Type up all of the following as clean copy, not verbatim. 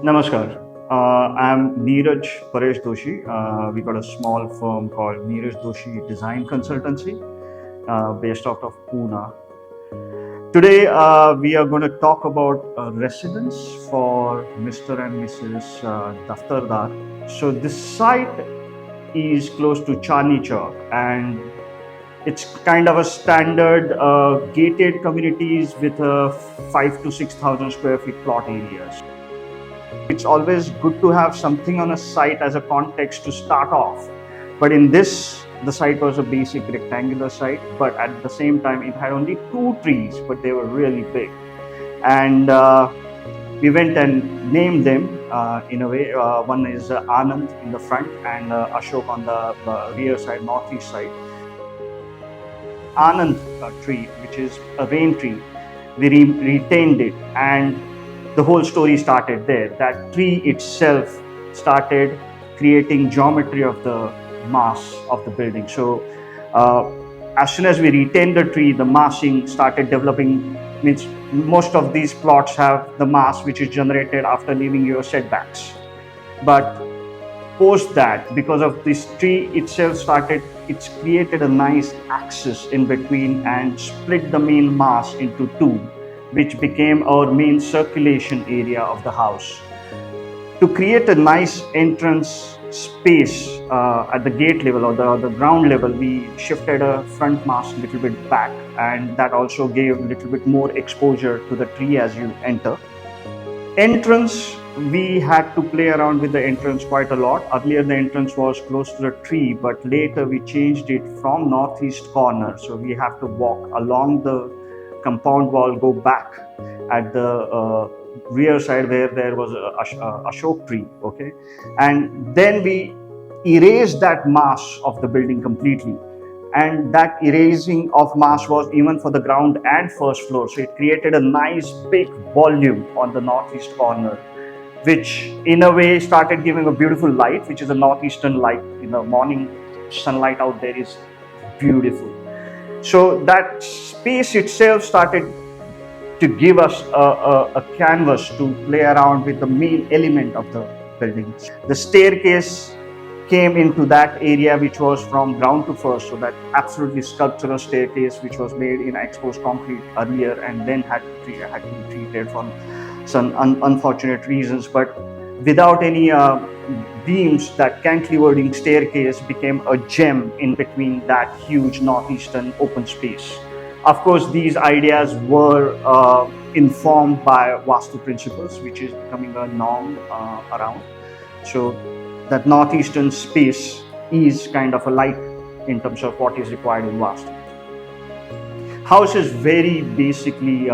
Namaskar. I'm Niraj Doshi. We got a small firm called Niraj Doshi Design Consultancy based out of Pune. Today, we are going to talk about residence for Mr. and Mrs. Daftardar. So, this site is close to Chandni Chowk, and it's kind of a standard gated communities with 5 to 6,000 square feet plot areas. It's always good to have something on a site as a context to start off. But in this, the site was a basic rectangular site, but at the same time, it had only 2 trees, but they were really big. And we went and named them in a way. One is Anand in the front and Ashok on the rear side, northeast side. Anand tree, which is a rain tree, we retained it, and the whole story started there. That tree itself started creating geometry of the mass of the building. So as soon as we retained the tree, the massing started developing. Means most of these plots have the mass which is generated after leaving your setbacks. But post that, because of this tree itself it's created a nice axis in between and split the main mass into 2, which became our main circulation area of the house. To create a nice entrance space at the gate level or the ground level, we shifted a front mass a little bit back, and that also gave a little bit more exposure to the tree as you enter. Entrance, we had to play around with the entrance quite a lot. Earlier the entrance was close to the tree, but later we changed it from northeast corner, so we have to walk along the compound wall, go back at the rear side where there was a Ashok tree, okay? And then we erased that mass of the building completely. And that erasing of mass was even for the ground and first floor. So it created a nice big volume on the northeast corner, which in a way started giving a beautiful light, which is a northeastern light. In the morning, sunlight out there is beautiful. So that space itself started to give us a canvas to play around with the main element of the building. The staircase came into that area which was from ground to first, so that absolutely sculptural staircase which was made in exposed concrete earlier and then had to be treated for some unfortunate reasons. But without any beams, that cantilevered staircase became a gem in between that huge northeastern open space. Of course, these ideas were informed by Vastu principles, which is becoming a norm around. So that northeastern space is kind of a light in terms of what is required in Vastu. House is very basically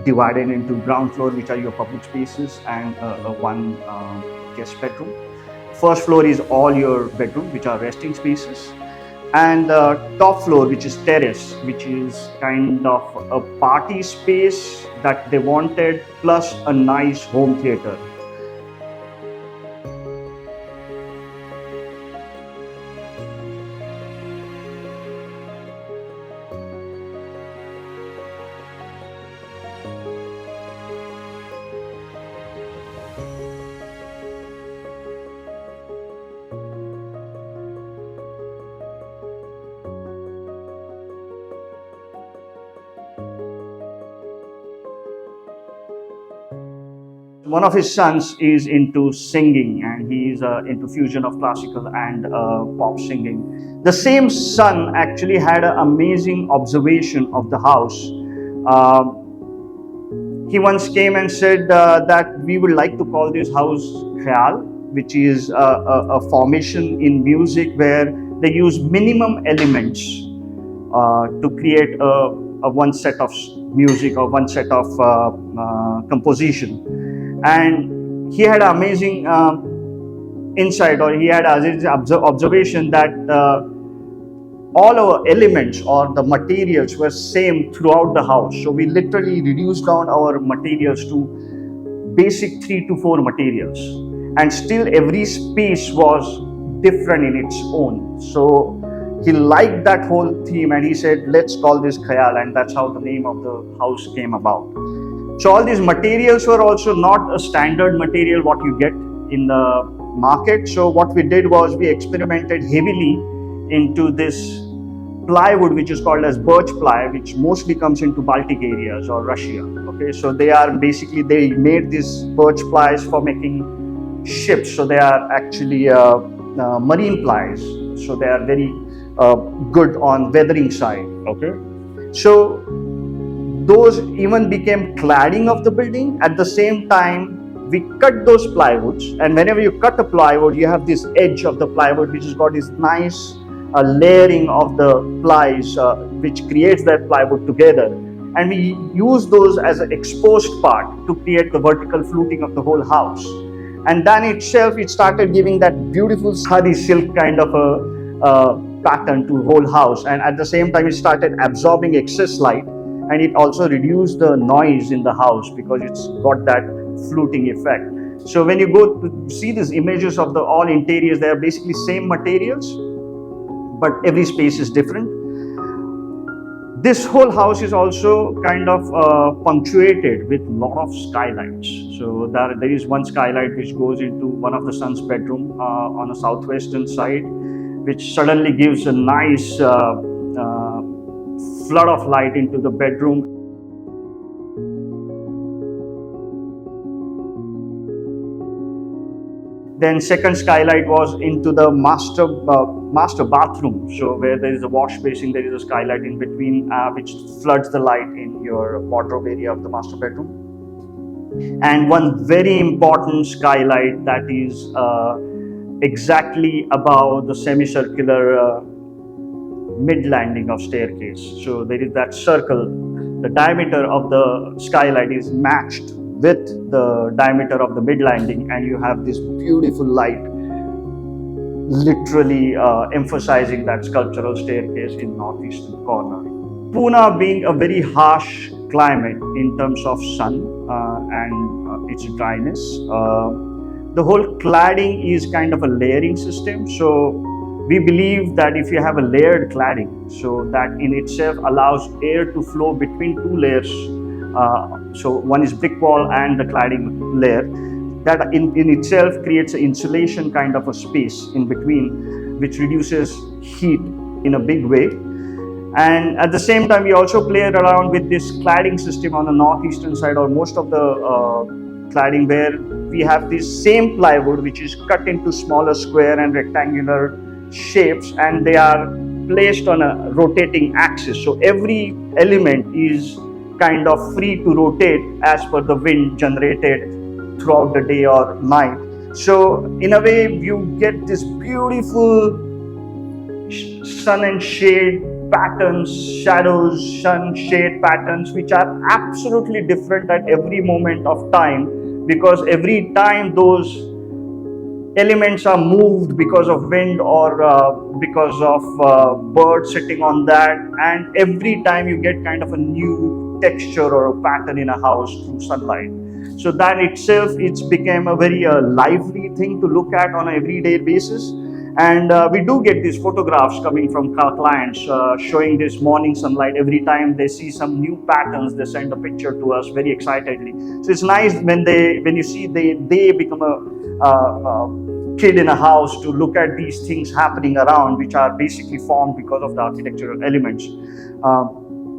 divided into ground floor, which are your public spaces, and one guest bedroom. First floor is all your bedroom, which are resting spaces, and top floor, which is terrace, which is kind of a party space that they wanted, plus a nice home theater. One of his sons is into singing, and he is into fusion of classical and pop singing. The same son actually had an amazing observation of the house. He once came and said that we would like to call this house KHYAL, which is a formation in music where they use minimum elements to create a one set of music or one set of composition. And he had an amazing insight, or he had an observation that all our elements or the materials were same throughout the house. So we literally reduced down our materials to basic 3 to 4 materials, and still every space was different in its own. So he liked that whole theme, and he said, let's call this KHYAL, and that's how the name of the house came about. So all these materials were also not a standard material what you get in the market. So what we did was we experimented heavily into this plywood, which is called as birch ply, which mostly comes into Baltic areas or Russia. Okay, so they made these birch plies for making ships. So they are actually marine plies. So they are very good on weathering side. Okay, so those even became cladding of the building. At the same time, we cut those plywoods, and whenever you cut a plywood, you have this edge of the plywood which has got this nice layering of the plies, which creates that plywood together. And we use those as an exposed part to create the vertical fluting of the whole house. And then itself, it started giving that beautiful sari silk kind of a pattern to whole house. And at the same time, it started absorbing excess light, and it also reduced the noise in the house because it's got that fluting effect. So when you go to see these images of the all interiors, they are basically same materials, but every space is different. This whole house is also kind of punctuated with a lot of skylights. So there is one skylight which goes into one of the son's bedroom on the southwestern side, which suddenly gives a nice flood of light into the bedroom. Then second skylight was into the master bathroom. So where there is a wash basin, there is a skylight in between, which floods the light in your wardrobe area of the master bedroom. And one very important skylight that is exactly above the semicircular mid-landing of staircase. So there is that circle. The diameter of the skylight is matched with the diameter of the mid-landing, and you have this beautiful light literally emphasizing that sculptural staircase in northeastern corner. Pune being a very harsh climate in terms of sun and its dryness, the whole cladding is kind of a layering system. So we believe that if you have a layered cladding, so that in itself allows air to flow between two layers. So one is brick wall and the cladding layer. That in itself creates an insulation kind of a space in between, which reduces heat in a big way. And at the same time, we also play around with this cladding system on the northeastern side, or most of the cladding, where we have this same plywood which is cut into smaller square and rectangular shapes, and they are placed on a rotating axis. So every element is kind of free to rotate as per the wind generated throughout the day or night. So in a way, you get this beautiful sun and shade patterns, shadows, sun, shade patterns, which are absolutely different at every moment of time, because every time those elements are moved because of wind or because of birds sitting on that, and every time you get kind of a new texture or a pattern in a house through sunlight. So that itself, it's became a very lively thing to look at on an everyday basis. And we do get these photographs coming from our clients showing this morning sunlight. Every time they see some new patterns, they send a picture to us very excitedly. So it's nice when you see they become a kid in a house to look at these things happening around, which are basically formed because of the architectural elements.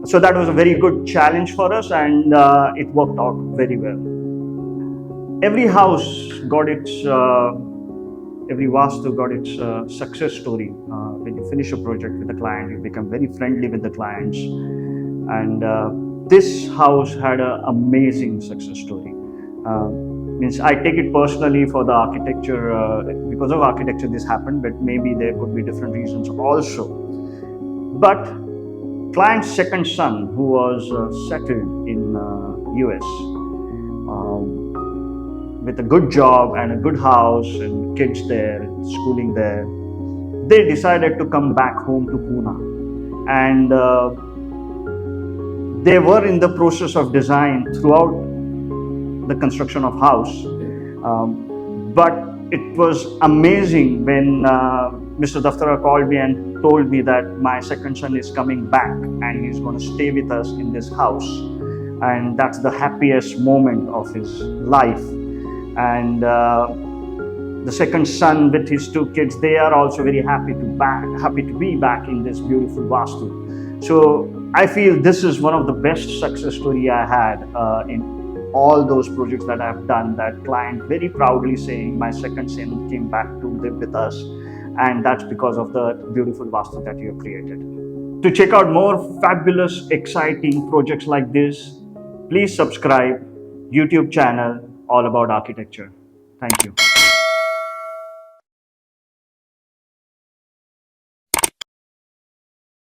So that was a very good challenge for us, and it worked out very well. Every house got its every vastu got its success story. When you finish a project with the client, you become very friendly with the clients. And this house had an amazing success story. Means I take it personally for the architecture, because of architecture this happened, but maybe there could be different reasons also. But client's second son, who was settled in US, with a good job and a good house and kids there, schooling there, they decided to come back home to Pune. And they were in the process of design throughout the construction of house. But it was amazing when Mr. Daftara called me and told me that my second son is coming back and he's going to stay with us in this house. and that's the happiest moment of his life. And the second son with his two kids, they are also very happy to be back in this beautiful Vastu. So I feel this is one of the best success story I had in all those projects that I've done, that client very proudly saying my second son came back to live with us, and that's because of the beautiful Vastu that you have created. To check out more fabulous, exciting projects like this, please subscribe YouTube channel All About Architecture. Thank you.